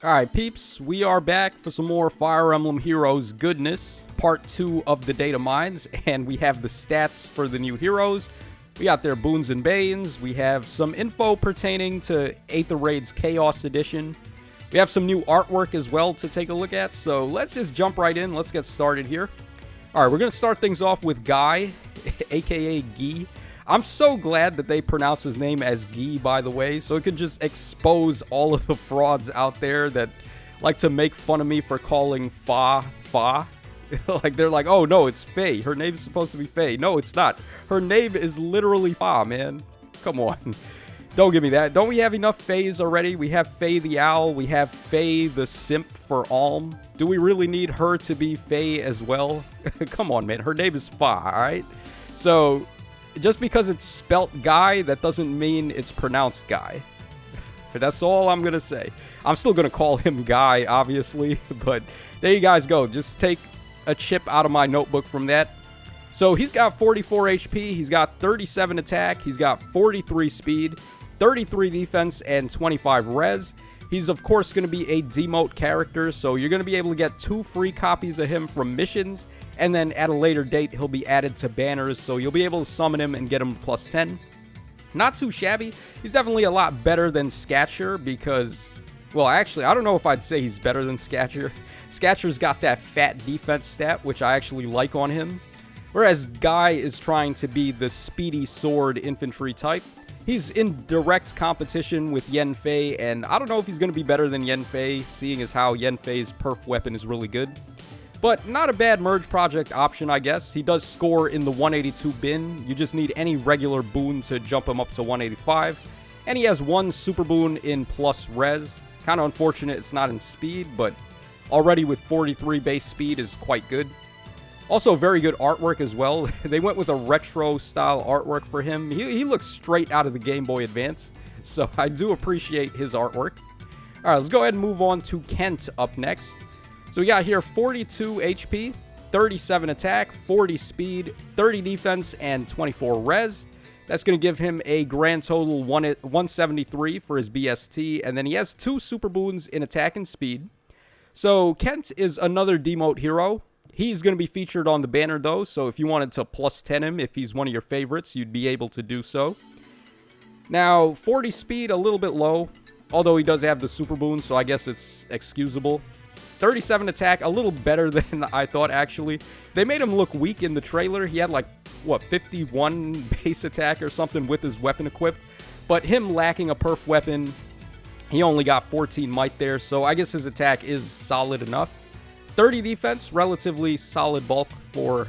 Alright peeps, we are back for some more Fire Emblem Heroes goodness, part 2 of the Datamines, and we have the stats for the new heroes. We got their boons and banes, we have some info pertaining to Aether Raid's Chaos Edition. We have some new artwork as well to take a look at, so let's just jump right in, let's get started here. Alright, we're going to start things off with Guy, aka Guy. I'm so glad that they pronounce his name as Guy, by the way, so it could just expose all of the frauds out there that like to make fun of me for calling Fa. Like, they're like, oh no, it's Faye. Her name's supposed to be Faye. No, it's not. Her name is literally Fa, man. Come on. Don't give me that. Don't we have enough Fays already? We have Faye the Owl. We have Faye the Simp for Alm. Do we really need her to be Faye as well? Come on, man. Her name is Fa, alright? So just because it's spelt Guy, that doesn't mean it's pronounced Guy. That's all I'm going to say. I'm still going to call him Guy, obviously, but there you guys go. Just take a chip out of my notebook from that. So he's got 44 HP, he's got 37 attack, he's got 43 speed, 33 defense, and 25 res. He's, of course, going to be a demote character, so you're going to be able to get 2 free copies of him from missions, and then at a later date, he'll be added to banners, so you'll be able to summon him and get him plus 10. Not too shabby. He's definitely a lot better than Scatcher because, well, actually, I don't know if I'd say he's better than Scatcher. Scatcher's got that fat defense stat, which I actually like on him. Whereas Guy is trying to be the speedy sword infantry type. He's in direct competition with Yanfei, and I don't know if he's going to be better than Yanfei, seeing as how Yanfei's perf weapon is really good. But not a bad merge project option, I guess. He does score in the 182 bin. You just need any regular boon to jump him up to 185. And he has 1 super boon in plus res. Kind of unfortunate it's not in speed, but already with 43 base speed is quite good. Also, very good artwork as well. They went with a retro-style artwork for him. He looks straight out of the Game Boy Advance, so I do appreciate his artwork. Alright, let's go ahead and move on to Kent up next. So we got here 42 HP, 37 attack, 40 speed, 30 defense, and 24 res. That's going to give him a grand total 173 for his BST, and then he has 2 super boons in attack and speed. So Kent is another demote hero. He's going to be featured on the banner though, so if you wanted to plus 10 him, if he's one of your favorites, you'd be able to do so. Now, 40 speed, a little bit low, although he does have the super boon, so I guess it's excusable. 37 attack, a little better than I thought, actually. They made him look weak in the trailer. He had like, what, 51 base attack or something with his weapon equipped. But him lacking a perf weapon, he only got 14 might there, so I guess his attack is solid enough. 30 defense, relatively solid bulk for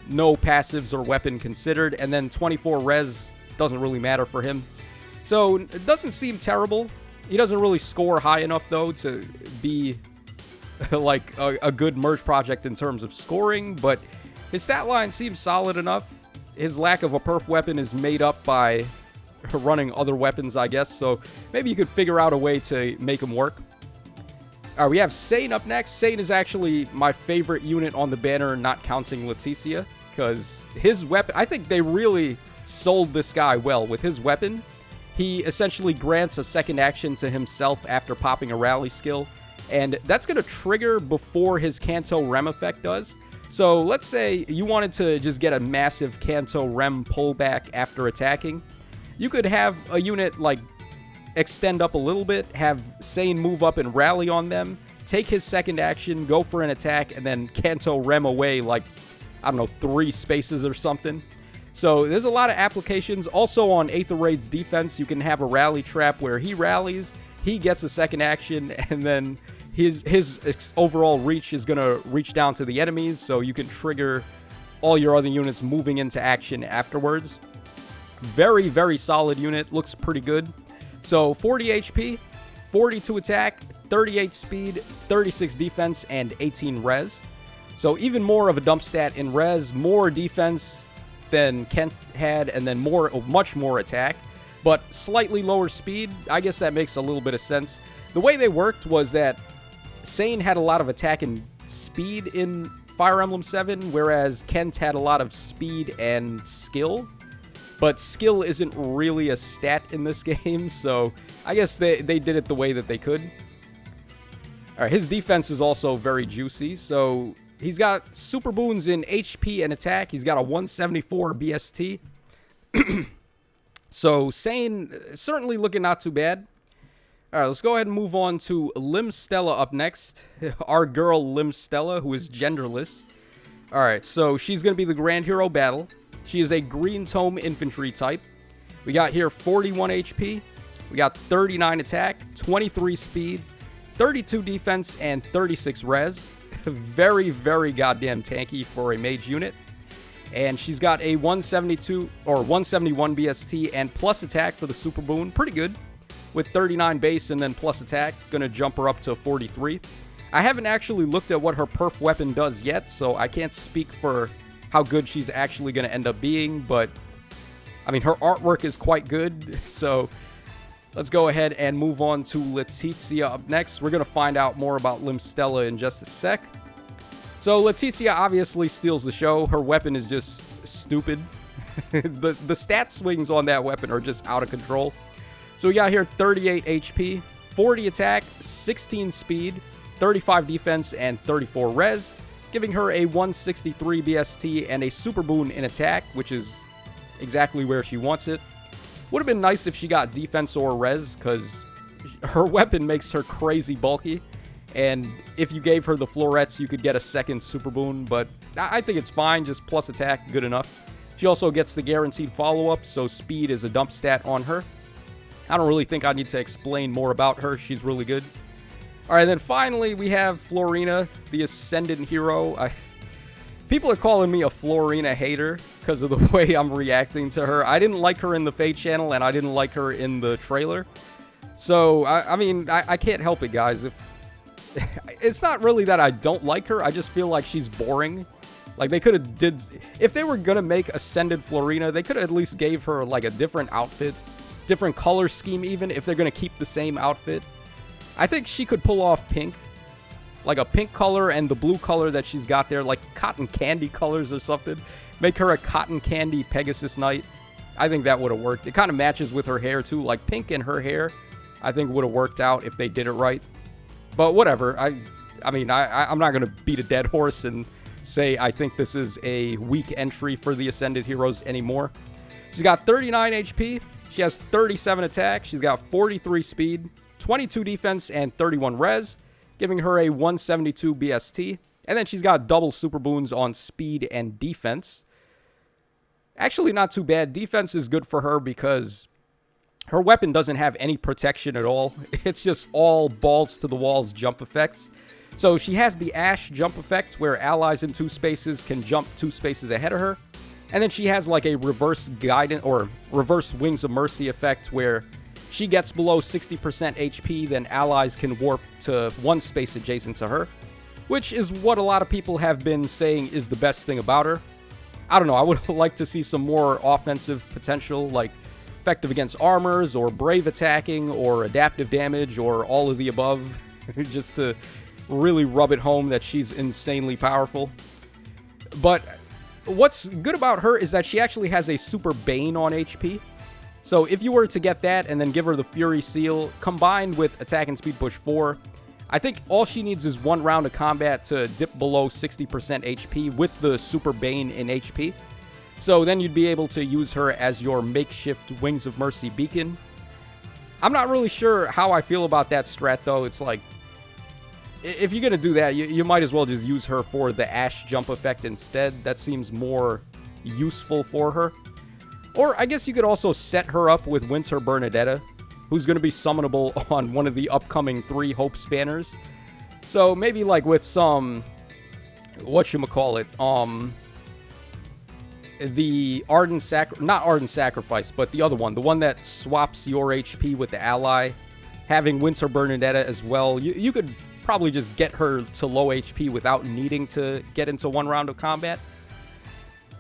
no passives or weapon considered. And then 24 res doesn't really matter for him. So it doesn't seem terrible. He doesn't really score high enough, though, to be like a good merge project in terms of scoring. But his stat line seems solid enough. His lack of a perf weapon is made up by running other weapons, I guess. So maybe you could figure out a way to make him work. Alright, we have Sane up next. Sane is actually my favorite unit on the banner, not counting Letizia, because his weapon, I think they really sold this guy well. With his weapon, he essentially grants a second action to himself after popping a rally skill, and that's going to trigger before his Kanto Rem effect does. So let's say you wanted to just get a massive Kanto Rem pullback after attacking. You could have a unit like extend up a little bit, have Sane move up and rally on them, take his second action, go for an attack, and then Kanto Rem away like, I don't know, 3 spaces or something. So there's a lot of applications. Also on Aether Raid's defense, you can have a rally trap where he rallies, he gets a second action, and then his overall reach is going to reach down to the enemies, so you can trigger all your other units moving into action afterwards. Very, very solid unit. Looks pretty good. So 40 HP, 42 attack, 38 speed, 36 defense, and 18 res. So even more of a dump stat in res, more defense than Kent had, and then much more attack, but slightly lower speed. I guess that makes a little bit of sense. The way they worked was that Sane had a lot of attack and speed in Fire Emblem 7, whereas Kent had a lot of speed and skill. But skill isn't really a stat in this game, so I guess they did it the way that they could. All right, his defense is also very juicy. So he's got super boons in HP and attack. He's got a 174 BST. So certainly looking not too bad. All right, let's go ahead and move on to Limstella up next. Our girl Limstella, who is genderless. All right, so she's going to be the Grand Hero Battle. She is a Green Tome Infantry type. We got here 41 HP. We got 39 attack, 23 speed, 32 defense, and 36 res. Very, very goddamn tanky for a mage unit. And she's got a 172 or 171 BST and plus attack for the super boon. Pretty good. With 39 base and then plus attack. Gonna jump her up to 43. I haven't actually looked at what her perf weapon does yet, so I can't speak for how good she's actually gonna end up being, but I mean, her artwork is quite good, so let's go ahead and move on to Letizia up next. We're gonna find out more about Limstella in just a sec. So Letizia obviously steals the show. Her weapon is just stupid. the stat swings on that weapon are just out of control. So we got here 38 HP, 40 attack, 16 speed, 35 defense, and 34 res, giving her a 163 BST and a super boon in attack, which is exactly where she wants it. Would have been nice if she got defense or res, because her weapon makes her crazy bulky. And if you gave her the florets, you could get a second super boon, but I think it's fine, just plus attack, good enough. She also gets the guaranteed follow-up, so speed is a dump stat on her. I don't really think I need to explain more about her. She's really good. All right, then finally we have Florina, the Ascendant hero. People are calling me a Florina hater because of the way I'm reacting to her. I didn't like her in the Fate channel, and I didn't like her in the trailer. So, I mean, I can't help it, guys. It's not really that I don't like her. I just feel like she's boring. Like, they could have if they were going to make Ascended Florina, they could have at least gave her, like, a different outfit. Different color scheme, even if they're going to keep the same outfit. I think she could pull off pink. Like a pink color and the blue color that she's got there, like cotton candy colors or something. Make her a cotton candy Pegasus Knight. I think that would have worked. It kind of matches with her hair too. Like pink in her hair, I think would have worked out if they did it right. But whatever. I mean, I'm not going to beat a dead horse and say I think this is a weak entry for the Ascended heroes anymore. She's got 39 HP. She has 37 attack. She's got 43 speed, 22 defense, and 31 res, giving her a 172 BST. And then she's got double super boons on speed and defense. Actually, not too bad. Defense is good for her because her weapon doesn't have any protection at all. It's just all balls to the walls jump effects. So she has the Ash jump effect where allies in 2 spaces can jump 2 spaces ahead of her. And then she has like a reverse guidance or reverse Wings of Mercy effect where she gets below 60% HP, then allies can warp to 1 space adjacent to her, which is what a lot of people have been saying is the best thing about her. I don't know, I would like to see some more offensive potential, like effective against armors, or brave attacking, or adaptive damage, or all of the above, just to really rub it home that she's insanely powerful. But what's good about her is that she actually has a super Bane on HP. So if you were to get that and then give her the Fury Seal, combined with Attack and Speed Push 4, I think all she needs is 1 round of combat to dip below 60% HP with the Super Bane in HP. So then you'd be able to use her as your makeshift Wings of Mercy beacon. I'm not really sure how I feel about that strat, though. It's like, if you're going to do that, you might as well just use her for the Ash jump effect instead. That seems more useful for her. Or I guess you could also set her up with Winter Bernadetta, who's going to be summonable on one of the upcoming 3 Hope Spanners. So maybe like with some, whatchamacallit, the not Ardent Sacrifice, but the other one, the one that swaps your HP with the ally, having Winter Bernadetta as well. You could probably just get her to low HP without needing to get into 1 round of combat.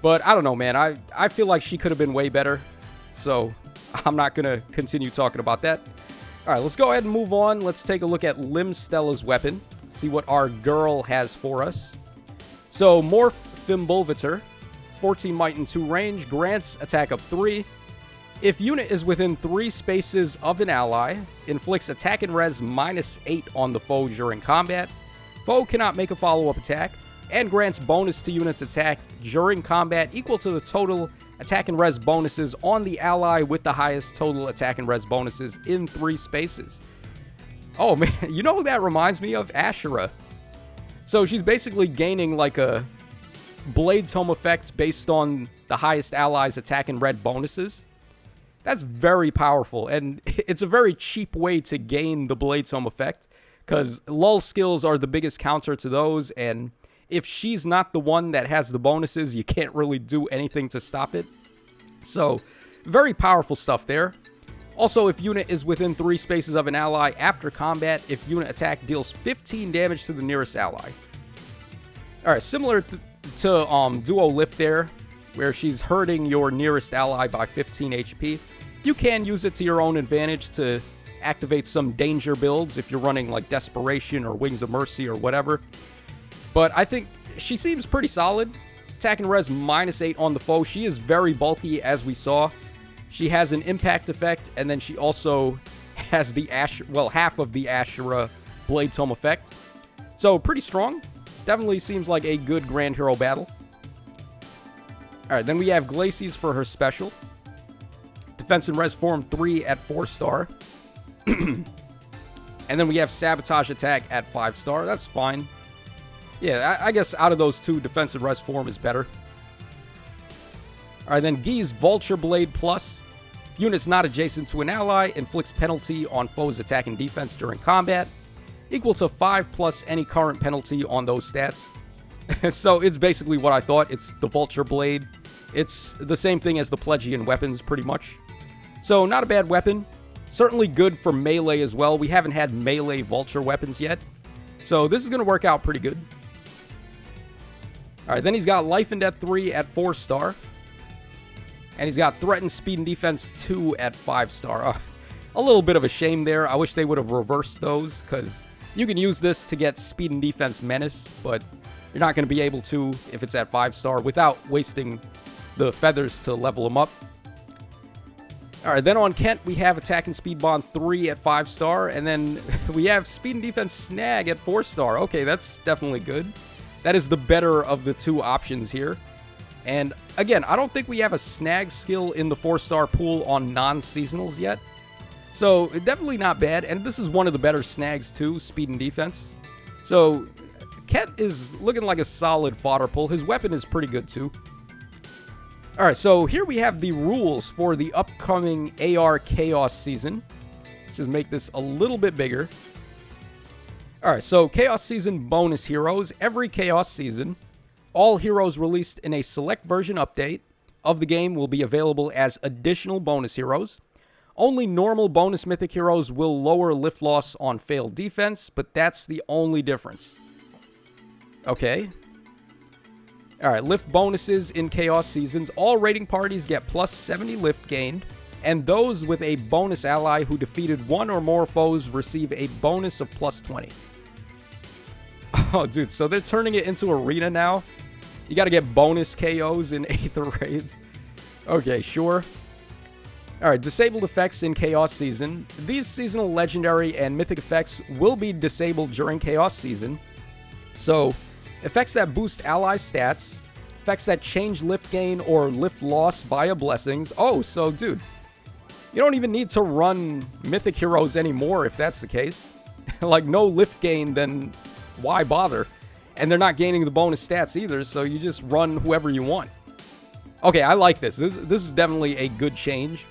But I don't know, man. I feel like she could have been way better. So I'm not going to continue talking about that. All right, let's go ahead and move on. Let's take a look at Limstella's weapon. See what our girl has for us. So Morph Fimbulvator, 14 might and 2 range, grants attack of 3, If unit is within 3 spaces of an ally, inflicts attack and res -8 on the foe during combat. Foe cannot make a follow-up attack, and grants bonus to unit's attack during combat equal to the total attack and res bonuses on the ally with the highest total attack and res bonuses in 3 spaces. Oh man, you know who that reminds me of? Ashura. So she's basically gaining like a Blade Tome effect based on the highest ally's attack and red bonuses. That's very powerful, and it's a very cheap way to gain the Blade Tome effect, because lull skills are the biggest counter to those, and if she's not the one that has the bonuses, you can't really do anything to stop it. So, very powerful stuff there. Also, if unit is within 3 spaces of an ally after combat, if unit attack deals 15 damage to the nearest ally. Alright, similar to Duo Lift there, where she's hurting your nearest ally by 15 HP. You can use it to your own advantage to activate some danger builds if you're running like Desperation or Wings of Mercy or whatever. But I think she seems pretty solid. Attack and res -8 on the foe. She is very bulky, as we saw. She has an impact effect, and then she also has the half of the Ashura Blade Tome effect. So pretty strong. Definitely seems like a good Grand Hero battle. Alright, then we have Glacies for her special. Defense and Res Form 3 at 4-star. And then we have Sabotage Attack at 5-star. That's fine. Yeah, I guess out of those two, Defense and Res Form is better. Alright, then Gee's Vulture Blade Plus. If unit's not adjacent to an ally, inflicts penalty on foes' attack and defense during combat, equal to 5 plus any current penalty on those stats. So it's basically what I thought. It's the Vulture Blade. It's the same thing as the Plegian weapons, pretty much. So not a bad weapon. Certainly good for melee as well. We haven't had melee Vulture weapons yet. So this is going to work out pretty good. Alright, then he's got Life and Death 3 at 4-star. And he's got Threat and Speed and Defense 2 at 5-star. A little bit of a shame there. I wish they would have reversed those, because you can use this to get Speed and Defense Menace, but you're not going to be able to if it's at 5-star without wasting the feathers to level them up. Alright, then on Kent, we have Attack and Speed Bond 3 at 5-star, and then we have Speed and Defense Snag at 4-star. Okay, that's definitely good. That is the better of the two options here. And again, I don't think we have a Snag skill in the 4-star pool on non-seasonals yet. So, definitely not bad, and this is one of the better Snags too, Speed and Defense. So, Kent is looking like a solid fodder pull. His weapon is pretty good too. Alright, so here we have the rules for the upcoming AR Chaos season. Let's just make this a little bit bigger. Alright, so Chaos Season bonus heroes. Every Chaos Season, all heroes released in a select version update of the game will be available as additional bonus heroes. Only normal bonus mythic heroes will lower lift loss on failed defense, but that's the only difference. Okay. Alright, lift bonuses in Chaos Seasons. All raiding parties get plus 70 lift gained, and those with a bonus ally who defeated one or more foes receive a bonus of plus 20. Oh, dude, so they're turning it into Arena now? You gotta get bonus KOs in Aether raids. Okay, sure. Alright, disabled effects in Chaos Season. These seasonal legendary and mythic effects will be disabled during Chaos Season. So, effects that boost ally stats, effects that change lift gain or lift loss via blessings. Oh, so dude, you don't even need to run mythic heroes anymore if that's the case. Like, no lift gain, then why bother? And they're not gaining the bonus stats either, so you just run whoever you want. Okay, I like this. This is definitely a good change.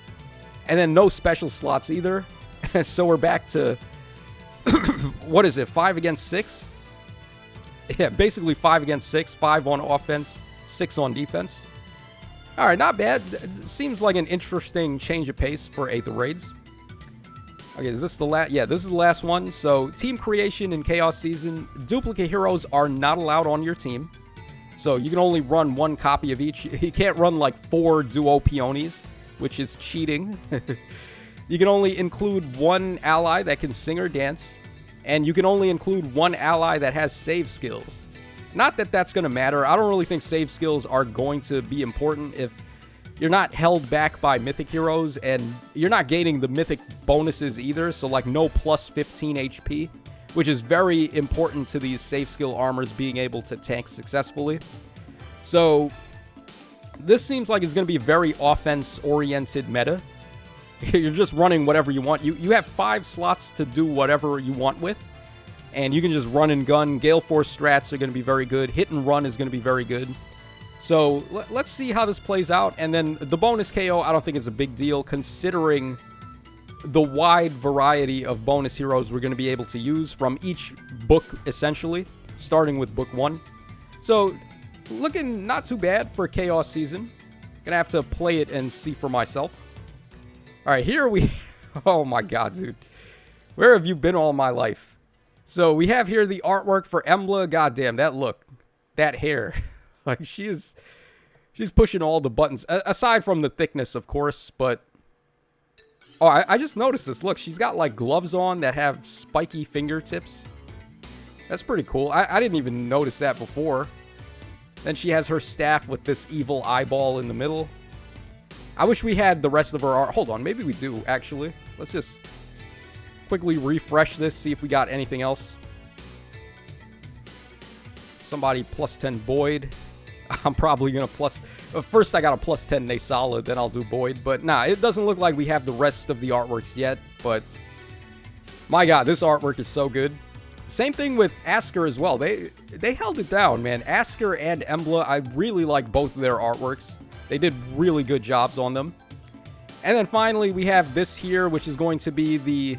And then no special slots either. So we're back to, what is it, 5 against 6? Yeah, basically 5 against 6, 5 on offense, 6 on defense. Alright, not bad. Seems like an interesting change of pace for Aether raids. Okay, is this the last? Yeah, this is the last one. So, team creation in Chaos Season. Duplicate heroes are not allowed on your team. So, you can only run one copy of each. You can't run like 4 duo peonies, which is cheating. You can only include one ally that can sing or dance. And you can only include one ally that has save skills. Not that that's going to matter. I don't really think save skills are going to be important if you're not held back by mythic heroes, and you're not gaining the mythic bonuses either, so like no plus 15 HP, which is very important to these safe skill armors being able to tank successfully. So this seems like it's going to be a very offense-oriented meta. You're just running whatever you want. You have 5 slots to do whatever you want with, and you can just run and gun. Gale Force strats are going to be very good. Hit and run is going to be very good. So let's see how this plays out. And then the bonus KO, I don't think is a big deal, considering the wide variety of bonus heroes we're going to be able to use from each book, essentially, starting with book 1. So looking not too bad for Chaos Season. Gonna have to play it and see for myself. All right, here we... Oh my god, dude. Where have you been all my life? So we have here the artwork for Embla. Goddamn, that look. That hair. Like, she's pushing all the buttons. Aside from the thickness, of course, but... Oh, I just noticed this. Look, she's got, like, gloves on that have spiky fingertips. That's pretty cool. I didn't even notice that before. Then she has her staff with this evil eyeball in the middle. I wish we had the rest of her art. Hold on, maybe we do, actually. Let's just quickly refresh this, see if we got anything else. Somebody plus 10 Boyd. I'm probably going to plus... First, I got a plus 10 Nasala, then I'll do Boyd. But nah, it doesn't look like we have the rest of the artworks yet. But my god, this artwork is so good. Same thing with Asker as well. They held it down, man. Asker and Embla, I really like both of their artworks. They did really good jobs on them. And then finally, we have this here, which is going to be the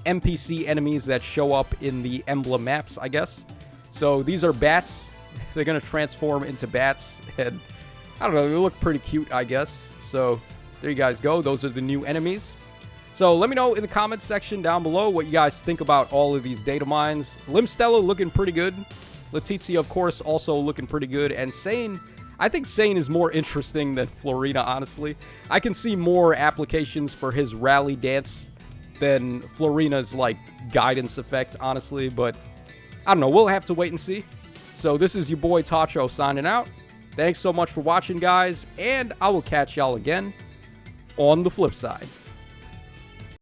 NPC enemies that show up in the Emblem maps, I guess. So these are bats. They're going to transform into bats. And I don't know, they look pretty cute, I guess. So there you guys go. Those are the new enemies. So let me know in the comments section down below what you guys think about all of these data mines. Limstella looking pretty good. Letizia, of course, also looking pretty good. And Sane, I think Sane is more interesting than Florina, honestly. I can see more applications for his rally dance than Florina's, like, guidance effect, honestly. But I don't know. We'll have to wait and see. So this is your boy Tacho signing out. Thanks so much for watching, guys. And I will catch y'all again on the flip side.